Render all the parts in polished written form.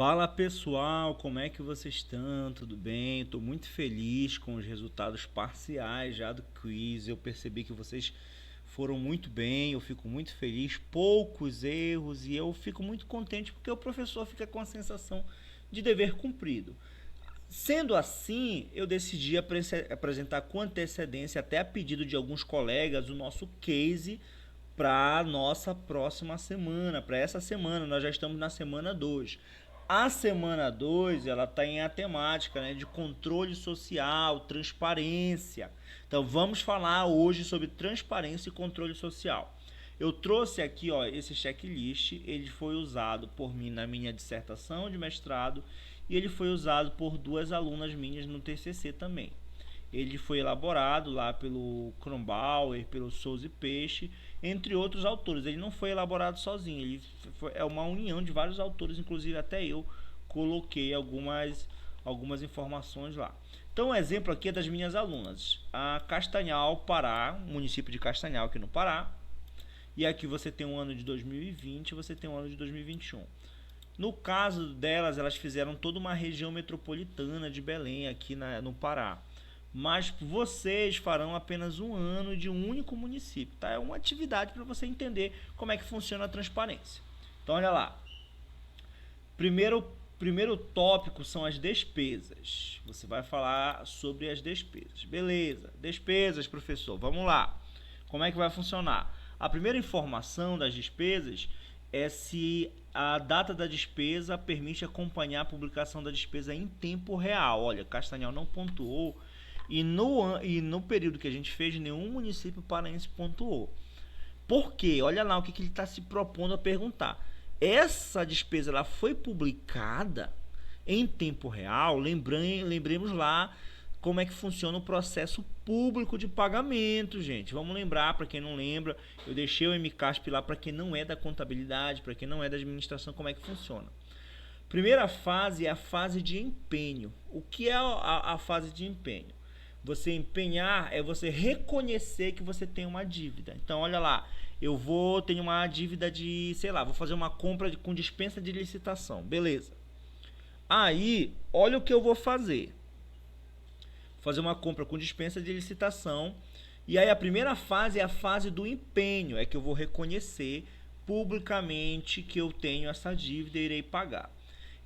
Fala pessoal, como é que vocês estão? Tudo bem? Estou muito feliz com os resultados parciais já do quiz. Eu percebi que vocês foram muito bem, eu fico muito feliz, poucos erros e eu fico muito contente porque o professor fica com a sensação de dever cumprido. Sendo assim, eu decidi apresentar com antecedência, até a pedido de alguns colegas, o nosso case para a nossa próxima semana, para essa semana. Nós já estamos na semana 2. A semana 2 ela está em a temática, né, de controle social, transparência. Então vamos falar hoje sobre transparência e controle social. Eu trouxe aqui, ó, esse checklist, ele foi usado por mim na minha dissertação de mestrado e ele foi usado por duas alunas minhas no TCC também. Ele foi elaborado lá pelo Kronbauer, pelo Souza e Peixe, entre outros autores. Ele não foi elaborado sozinho, é uma união de vários autores, inclusive até eu coloquei algumas informações lá. Então, um exemplo aqui é das minhas alunas. A Castanhal, Pará, município de Castanhal aqui no Pará. E aqui você tem um ano de 2020 e você tem um ano de 2021. No caso delas, elas fizeram toda uma região metropolitana de Belém aqui no Pará. Mas vocês farão apenas um ano de um único município, tá? É uma atividade para você entender como é que funciona a transparência. Então, olha lá. Primeiro tópico são as despesas. Você vai falar sobre as despesas. Beleza. Despesas, professor. Vamos lá. Como é que vai funcionar? A primeira informação das despesas é se a data da despesa permite acompanhar a publicação da despesa em tempo real. Olha, Castanhal não pontuou e no período que a gente fez, nenhum município paraense pontuou. Por quê? Olha lá o que ele está se propondo a perguntar. Essa despesa ela foi publicada em tempo real? Lembremos lá como é que funciona o processo público de pagamento, gente. Vamos lembrar, para quem não lembra, eu deixei o MCASP lá para quem não é da contabilidade, para quem não é da administração, como é que funciona. Primeira fase é a fase de empenho. O que é a fase de empenho? Você empenhar é você reconhecer que você tem uma dívida. Então, olha lá, tenho uma dívida de, sei lá, vou fazer uma compra com dispensa de licitação. Beleza. Aí, olha o que eu vou fazer. Fazer uma compra com dispensa de licitação. E aí a primeira fase é a fase do empenho, é que eu vou reconhecer publicamente que eu tenho essa dívida e irei pagar.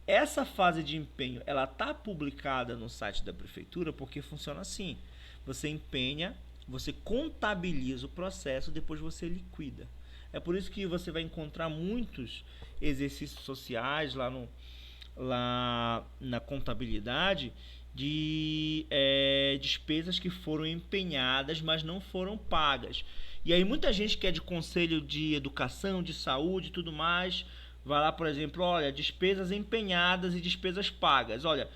Essa fase de empenho, ela está publicada no site da prefeitura porque funciona assim. Você empenha, você contabiliza o processo, depois você liquida. É por isso que você vai encontrar muitos exercícios sociais lá na contabilidade de despesas que foram empenhadas, mas não foram pagas. E aí muita gente que é de conselho de educação, de saúde e tudo mais, vai lá, por exemplo, olha, despesas empenhadas e despesas pagas. Olha,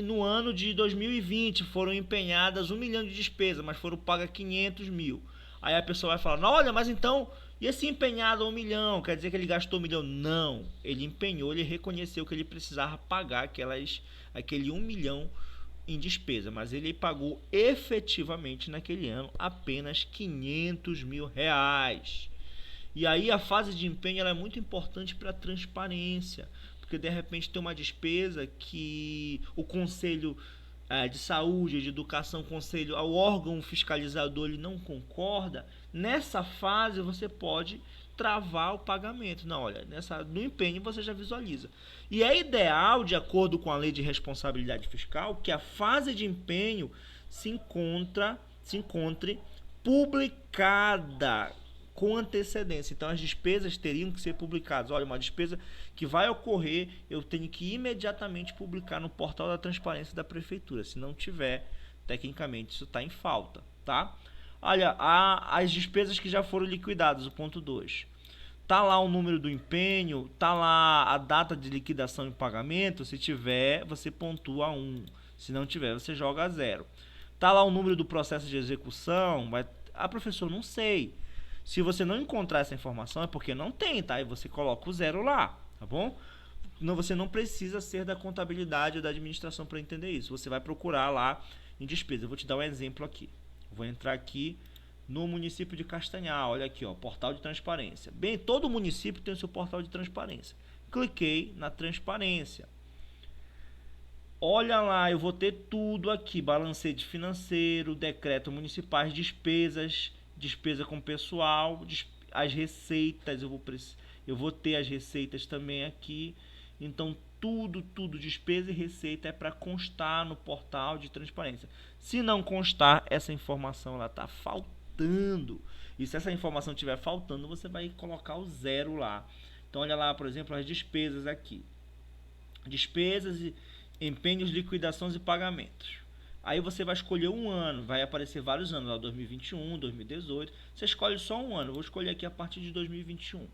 no ano de 2020 foram empenhadas 1 milhão de despesas, mas foram pagas 500 mil. Aí a pessoa vai falar, não, olha, mas então, e esse empenhado 1 milhão? Quer dizer que ele gastou 1 milhão? Não, ele empenhou, ele reconheceu que ele precisava pagar aquele 1 milhão em despesa, mas ele pagou efetivamente naquele ano apenas 500 mil reais. E aí a fase de empenho ela é muito importante para a transparência, porque de repente tem uma despesa que o conselho de saúde, de educação, o órgão fiscalizador ele não concorda. Nessa fase você pode travar o pagamento. Não, olha, no empenho você já visualiza. E é ideal, de acordo com a lei de responsabilidade fiscal, que a fase de empenho se encontre publicada com antecedência. Então as despesas teriam que ser publicadas. Olha, uma despesa que vai ocorrer, eu tenho que imediatamente publicar no portal da transparência da prefeitura. Se não tiver, tecnicamente isso está em falta, tá? Olha, as despesas que já foram liquidadas, o ponto 2. Tá lá o número do empenho, tá lá a data de liquidação e pagamento. Se tiver, você pontua 1. Se não tiver, você joga 0. Tá lá o número do processo de execução, mas professor, não sei. Se você não encontrar essa informação é porque não tem, tá? E você coloca o 0 lá, tá bom? Você não precisa ser da contabilidade ou da administração para entender isso. Você vai procurar lá em despesa. Eu vou te dar um exemplo aqui. Vou entrar aqui no município de Castanhal. Olha aqui, ó, portal de transparência. Bem, todo município tem o seu portal de transparência. Cliquei na transparência. Olha lá, eu vou ter tudo aqui, balancete financeiro, decreto municipais, despesas, despesa com pessoal, as receitas, eu vou ter as receitas também aqui. Então, tudo, despesa e receita é para constar no portal de transparência. Se não constar, essa informação ela está faltando. E se essa informação estiver faltando, você vai colocar o 0 lá. Então, olha lá, por exemplo, as despesas aqui. Despesas e empenhos, liquidações e pagamentos. Aí você vai escolher um ano, vai aparecer vários anos, lá 2021, 2018. Você escolhe só um ano, eu vou escolher aqui a partir de 2021.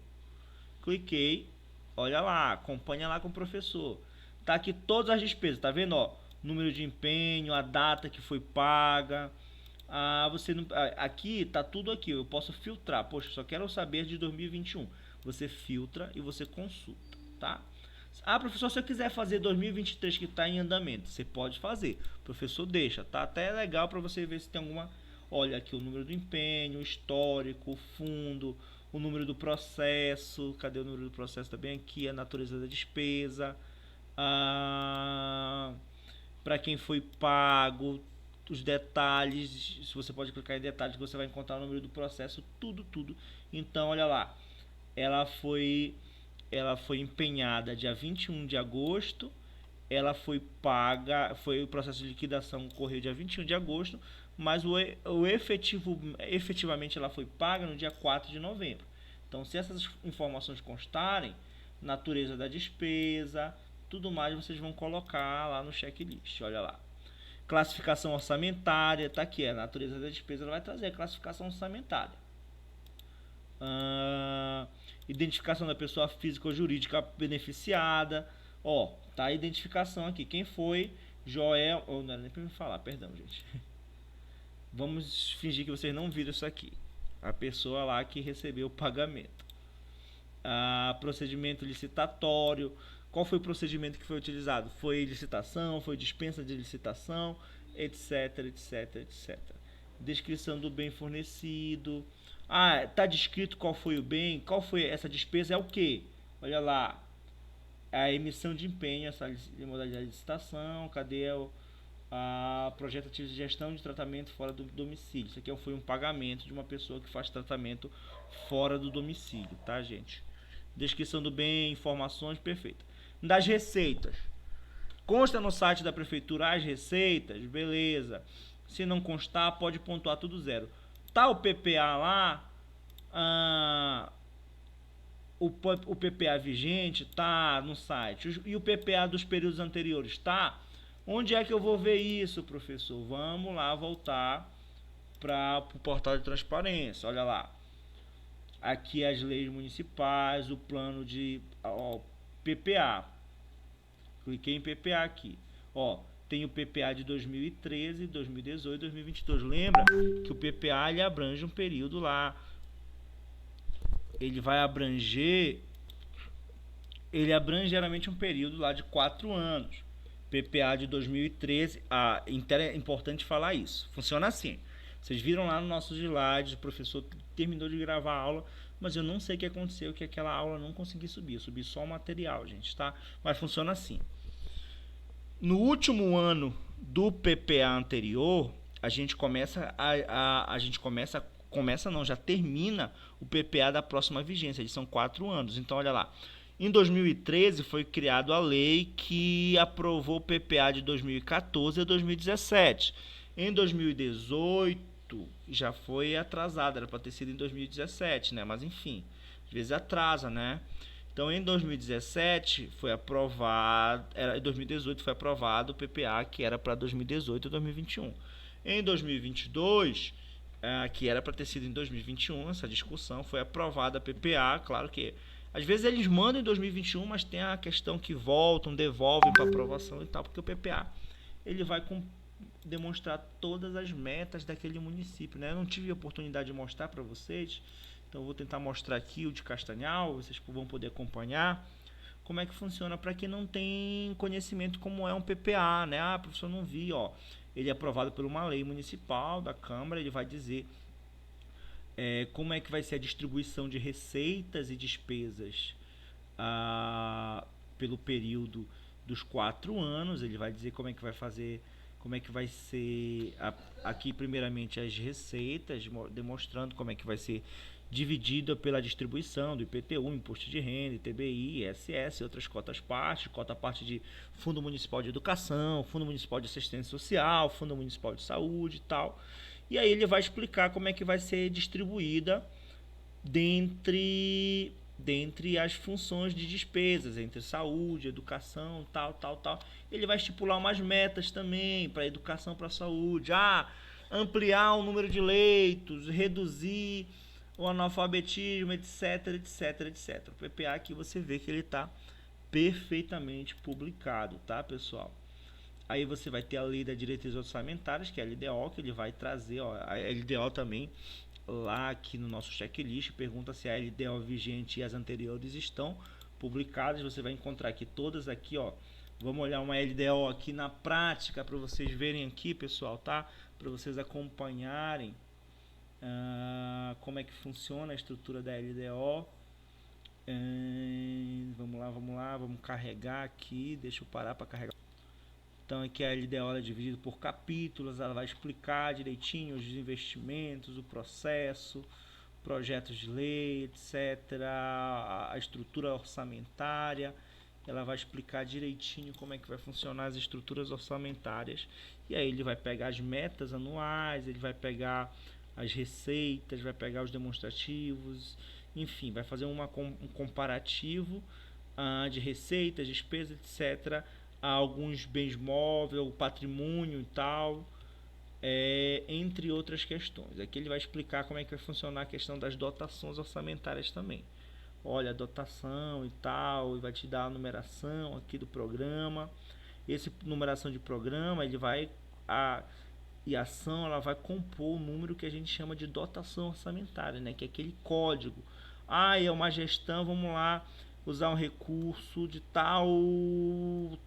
Cliquei, olha lá, acompanha lá com o professor. Tá aqui todas as despesas, tá vendo, ó? Número de empenho, a data que foi paga. Aqui tá tudo aqui, eu posso filtrar. Poxa, só quero saber de 2021. Você filtra e você consulta, tá? Professor, se eu quiser fazer 2023 que está em andamento, você pode fazer. O professor deixa, tá? Até é legal para você ver se tem alguma... Olha aqui o número do empenho, o histórico, o fundo, o número do processo. Cadê o número do processo? Também aqui, a natureza da despesa. Para quem foi pago, os detalhes. Se você pode clicar em detalhes, você vai encontrar o número do processo, tudo. Então, olha lá. Ela foi empenhada dia 21 de agosto, ela foi paga, o processo de liquidação ocorreu dia 21 de agosto, mas efetivamente ela foi paga no dia 4 de novembro. Então, se essas informações constarem, natureza da despesa, tudo mais vocês vão colocar lá no checklist, olha lá. Classificação orçamentária, tá aqui, a natureza da despesa ela vai trazer a classificação orçamentária. Identificação da pessoa física ou jurídica beneficiada. Ó, tá a identificação aqui. Quem foi? Joel. Não era nem pra me falar, perdão, gente. Vamos fingir que vocês não viram isso aqui. A pessoa lá que recebeu o pagamento. Procedimento licitatório. Qual foi o procedimento que foi utilizado? Foi licitação? Foi dispensa de licitação? Etc. Descrição do bem fornecido. Tá descrito qual foi o bem, qual foi essa despesa, é o que? Olha lá, a emissão de empenho, essa modalidade de licitação, cadê a projeto ativo de gestão de tratamento fora do domicílio. Isso aqui foi um pagamento de uma pessoa que faz tratamento fora do domicílio, tá, gente? Descrição do bem, informações, perfeito. Das receitas, consta no site da prefeitura as receitas, beleza. Se não constar, pode pontuar tudo 0. Tá o PPA lá, o PPA vigente tá no site, e o PPA dos períodos anteriores tá? Onde é que eu vou ver isso, professor? Vamos lá voltar para o portal de transparência, olha lá. Aqui as leis municipais, o plano de PPA. Cliquei em PPA aqui, ó. Tem o PPA de 2013, 2018, 2022. Lembra que o PPA ele abrange um período lá. Ele abrange geralmente um período lá de 4 anos. PPA de 2013, é importante falar isso. Funciona assim. Vocês viram lá no nosso slide, o professor terminou de gravar a aula, mas eu não sei o que aconteceu, que aquela aula não consegui subir. Eu subi só o material, gente, tá? Mas funciona assim. No último ano do PPA anterior, a gente já termina o PPA da próxima vigência, eles são 4 anos. Então, olha lá, em 2013 foi criada a lei que aprovou o PPA de 2014 a 2017. Em 2018 já foi atrasado, era para ter sido em 2017, né? Mas enfim, às vezes atrasa, né? Então, em 2017 foi aprovado, em 2018 foi aprovado o PPA que era para 2018 e 2021. Em 2022, que era para ter sido em 2021, essa discussão foi aprovada a PPA, claro que às vezes eles mandam em 2021, mas tem a questão que voltam, devolvem para aprovação e tal, porque o PPA ele vai demonstrar todas as metas daquele município, né? Eu não tive a oportunidade de mostrar para vocês. Então, eu vou tentar mostrar aqui o de Castanhal, vocês vão poder acompanhar como é que funciona para quem não tem conhecimento como é um PPA, né? Professor, não vi, ó. Ele é aprovado por uma lei municipal da Câmara, ele vai dizer como é que vai ser a distribuição de receitas e despesas pelo período dos 4 anos. Ele vai dizer como é que vai fazer, como é que vai ser aqui primeiramente as receitas, demonstrando como é que vai ser dividida pela distribuição do IPTU, Imposto de Renda, ITBI, ISS, outras cotas parte, cota parte de Fundo Municipal de Educação, Fundo Municipal de Assistência Social, Fundo Municipal de Saúde e tal. E aí ele vai explicar como é que vai ser distribuída dentre as funções de despesas, entre saúde, educação, tal. Ele vai estipular umas metas também para educação, para saúde. Ampliar o número de leitos, reduzir o analfabetismo, etc. O PPA aqui você vê que ele está perfeitamente publicado, tá, pessoal? Aí você vai ter a Lei das Diretrizes Orçamentárias, que é a LDO, que ele vai trazer, a LDO também, lá aqui no nosso checklist, pergunta se a LDO vigente e as anteriores estão publicadas. Você vai encontrar aqui todas aqui, ó. Vamos olhar uma LDO aqui na prática para vocês verem aqui, pessoal, tá? Para vocês acompanharem como é que funciona a estrutura da LDO. Vamos lá, vamos carregar aqui. Deixa eu parar para carregar. Então aqui a LDO é dividida por capítulos, ela vai explicar direitinho os investimentos, o processo, projetos de lei, etc., a estrutura orçamentária. Ela vai explicar direitinho como é que vai funcionar as estruturas orçamentárias. E aí ele vai pegar as metas anuais, ele vai pegar as receitas, vai pegar os demonstrativos, enfim, vai fazer um comparativo de receitas, despesas, etc., a alguns bens móveis, o patrimônio e tal, entre outras questões. Aqui ele vai explicar como é que vai funcionar a questão das dotações orçamentárias também. Olha, a dotação e tal, e vai te dar a numeração aqui do programa. Esse numeração de programa, ele vai e a ação, ela vai compor o número que a gente chama de dotação orçamentária, né? Que é aquele código. É uma gestão, vamos lá, usar um recurso de tal,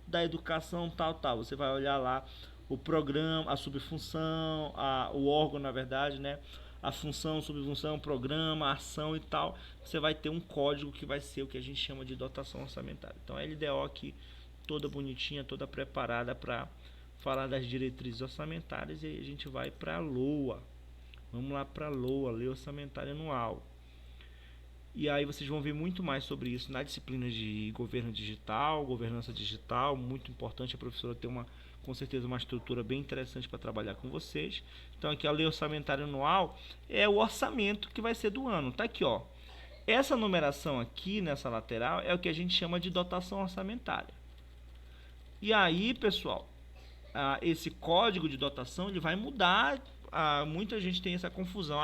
da educação, tal. Você vai olhar lá o programa, a subfunção, o órgão, na verdade, né? A função, subfunção, programa, a ação e tal. Você vai ter um código que vai ser o que a gente chama de dotação orçamentária. Então a LDO aqui, toda bonitinha, toda preparada para falar das diretrizes orçamentárias. E aí a gente vai para a LOA. Vamos lá para a LOA, Lei Orçamentária Anual. E aí vocês vão ver muito mais sobre isso na disciplina de governo digital, governança digital. Muito importante, a professora ter com certeza uma estrutura bem interessante para trabalhar com vocês. Então aqui a Lei Orçamentária Anual é o orçamento que vai ser do ano. Tá aqui, ó. Essa numeração aqui nessa lateral é o que a gente chama de dotação orçamentária. E aí, pessoal, esse código de dotação ele vai mudar. Muita gente tem essa confusão.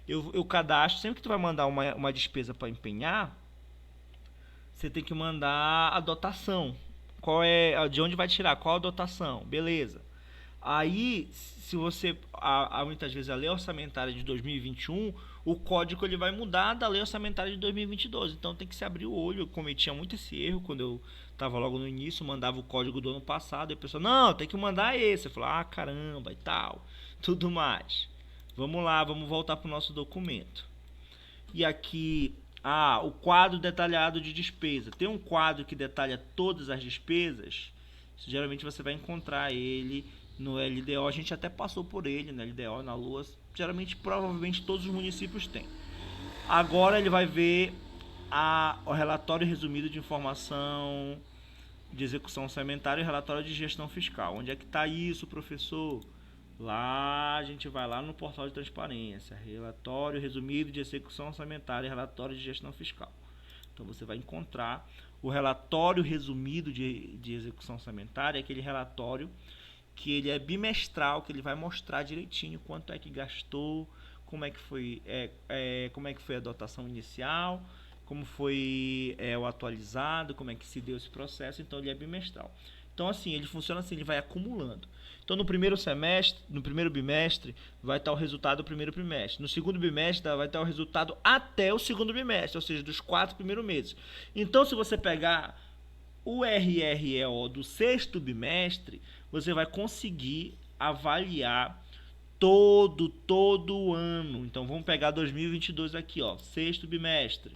Eu cadastro, sempre que tu vai mandar uma despesa para empenhar, você tem que mandar a dotação. De onde vai tirar? Qual a dotação? Beleza. Aí, se você, muitas vezes a lei orçamentária de 2021, o código ele vai mudar da lei orçamentária de 2022. Então tem que se abrir o olho. Eu cometia muito esse erro quando eu estava logo no início, mandava o código do ano passado e a pessoa, não, tem que mandar esse. Eu falei, caramba e tal, tudo mais. Vamos lá, vamos voltar para o nosso documento. E aqui, o quadro detalhado de despesa. Tem um quadro que detalha todas as despesas. Geralmente você vai encontrar ele no LDO. A gente até passou por ele no LDO, na LOA. Geralmente, provavelmente, todos os municípios têm. Agora ele vai ver o relatório resumido de informação de execução orçamentária e relatório de gestão fiscal. Onde é que está isso, professor? Lá a gente vai lá no portal de transparência, relatório resumido de execução orçamentária e relatório de gestão fiscal. Então você vai encontrar o relatório resumido de execução orçamentária, aquele relatório que ele é bimestral, que ele vai mostrar direitinho quanto é que gastou, como é que foi a dotação inicial, como foi o atualizado, como é que se deu esse processo. Então ele é bimestral. Então assim, ele funciona assim, ele vai acumulando. Então no primeiro bimestre vai estar o resultado do primeiro bimestre. No segundo bimestre vai estar o resultado até o segundo bimestre, ou seja, dos 4 primeiros meses. Então se você pegar o RREO do sexto bimestre, você vai conseguir avaliar todo o ano. Então vamos pegar 2022 aqui, ó, sexto bimestre.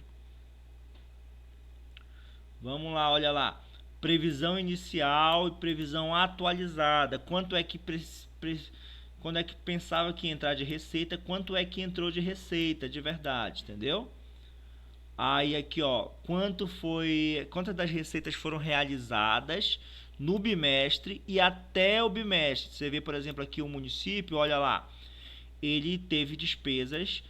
Vamos lá, olha lá. Previsão inicial e previsão atualizada. Quando é que pensava que ia entrar de receita, quanto é que entrou de receita de verdade, entendeu? Aí aqui, ó, quantas das receitas foram realizadas no bimestre e até o bimestre. Você vê, por exemplo, aqui o município, olha lá, ele teve despesas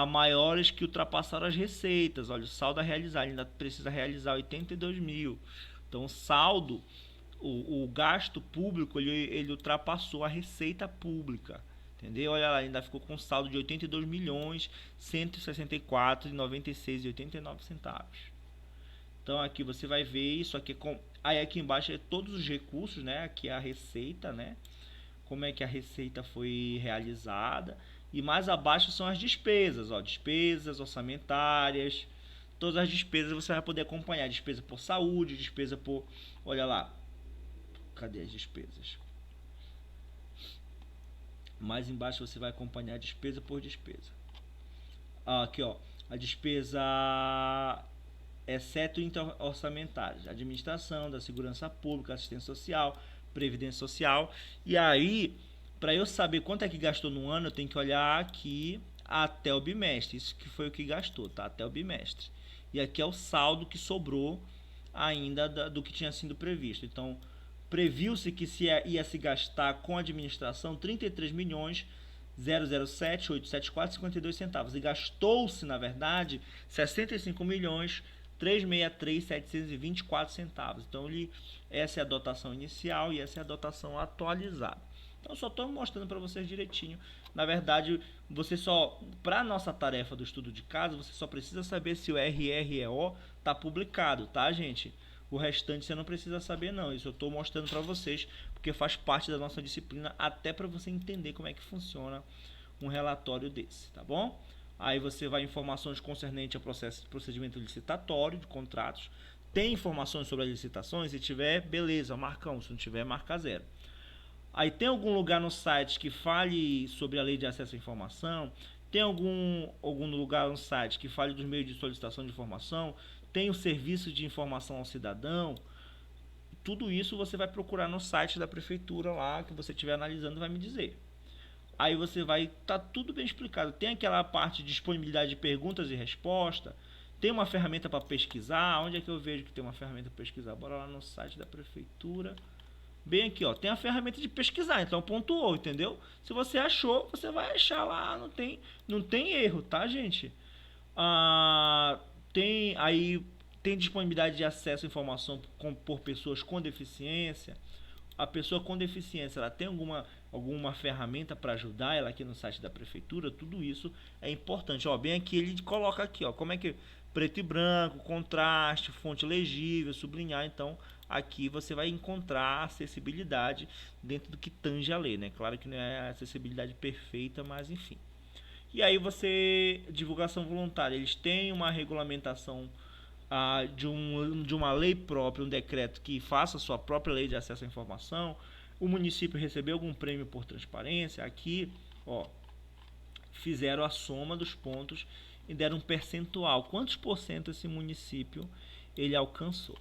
maiores que ultrapassaram as receitas. Olha, o saldo a realizar, ele ainda precisa realizar 82 mil. Então, o saldo, o gasto público, ele ultrapassou a receita pública. Entendeu? Olha lá, ainda ficou com um saldo de 82 milhões, 164,96,89 centavos. Então, aqui você vai ver isso aqui aí aqui embaixo é todos os recursos, né? Aqui é a receita, né? Como é que a receita foi realizada. E mais abaixo são as despesas, ó, despesas orçamentárias. Todas as despesas você vai poder acompanhar. Despesa por saúde, despesa por... Olha lá. Cadê as despesas? Mais embaixo você vai acompanhar despesa por despesa. Aqui, ó. A despesa exceto orçamentárias. Administração, da segurança pública, assistência social, previdência social. E aí, para eu saber quanto é que gastou no ano, eu tenho que olhar aqui até o bimestre. Isso que foi o que gastou, tá? Até o bimestre. E aqui é o saldo que sobrou ainda do que tinha sido previsto. Então, previu-se que ia se gastar com a administração 33 milhões 007.874,52 centavos. E gastou-se, na verdade, 65 milhões 363.724 centavos. Então, essa é a dotação inicial e essa é a dotação atualizada. Então, só estou mostrando para vocês direitinho. Na verdade, para a nossa tarefa do estudo de caso, você só precisa saber se o RREO está publicado, tá, gente? O restante você não precisa saber, não. Isso eu estou mostrando para vocês, porque faz parte da nossa disciplina, até para você entender como é que funciona um relatório desse, tá bom? Aí você vai informações concernentes ao procedimento licitatório de contratos. Tem informações sobre as licitações? Se tiver, beleza, marcamos. Se não tiver, marca 0. Aí tem algum lugar no site que fale sobre a lei de acesso à informação? Tem algum lugar no site que fale dos meios de solicitação de informação? Tem o serviço de informação ao cidadão? Tudo isso você vai procurar no site da prefeitura lá, que você estiver analisando, vai me dizer. Aí você vai, tá tudo bem explicado. Tem aquela parte de disponibilidade de perguntas e respostas. Tem uma ferramenta para pesquisar. Onde é que eu vejo que tem uma ferramenta para pesquisar? Bora lá no site da prefeitura. Bem aqui, ó, tem a ferramenta de pesquisar, então pontuou, entendeu? Se você achou, você vai achar lá, não tem erro, tá, gente? Tem disponibilidade de acesso à informação por pessoas com deficiência. A pessoa com deficiência, ela tem alguma ferramenta para ajudar ela aqui no site da prefeitura? Tudo isso é importante. Ó, bem aqui ele coloca aqui, ó, como é que preto e branco, contraste, fonte legível, sublinhar. Então, aqui você vai encontrar acessibilidade dentro do que tange a lei, né? Claro que não é a acessibilidade perfeita, mas enfim. E aí divulgação voluntária, eles têm uma regulamentação de uma lei própria, um decreto que faça a sua própria lei de acesso à informação. O município recebeu algum prêmio por transparência? Aqui, ó, fizeram a soma dos pontos e deram um percentual. Quantos por cento esse município ele alcançou?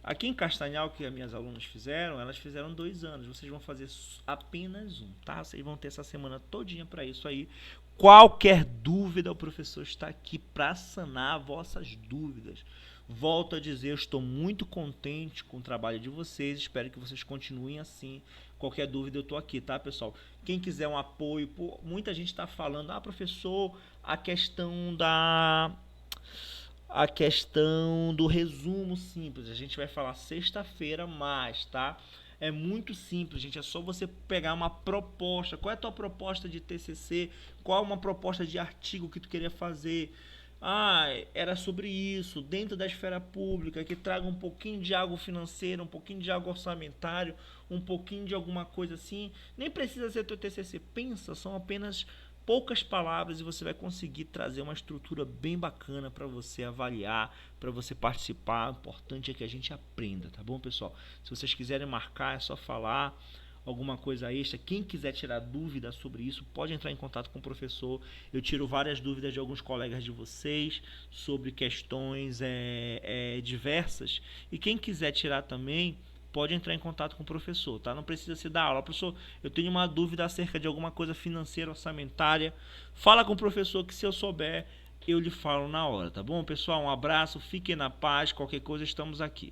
Aqui em Castanhal, que as minhas alunas fizeram, elas fizeram 2 anos. Vocês vão fazer apenas um, tá? Vocês vão ter essa semana todinha para isso aí. Qualquer dúvida, o professor está aqui para sanar vossas dúvidas. Volto a dizer, eu estou muito contente com o trabalho de vocês. Espero que vocês continuem assim. Qualquer dúvida, eu estou aqui, tá, pessoal? Quem quiser um apoio, muita gente está falando, professor, a questão do resumo simples. A gente vai falar sexta-feira mais, tá? É muito simples, gente. É só você pegar uma proposta. Qual é a tua proposta de TCC? Qual é uma proposta de artigo que tu queria fazer? Era sobre isso, dentro da esfera pública, que traga um pouquinho de algo financeiro, um pouquinho de algo orçamentário, um pouquinho de alguma coisa assim. Nem precisa ser teu TCC. Pensa, são apenas poucas palavras e você vai conseguir trazer uma estrutura bem bacana para você avaliar, para você participar. O importante é que a gente aprenda, tá bom, pessoal? Se vocês quiserem marcar, é só falar. alguma coisa extra. Quem quiser tirar dúvida sobre isso, pode entrar em contato com o professor. Eu tiro várias dúvidas de alguns colegas de vocês sobre questões diversas. E quem quiser tirar também, pode entrar em contato com o professor, tá? Não precisa se dar aula. Professor, eu tenho uma dúvida acerca de alguma coisa financeira, orçamentária. Fala com o professor que se eu souber, eu lhe falo na hora, tá bom, pessoal? Um abraço, fiquem na paz, qualquer coisa estamos aqui.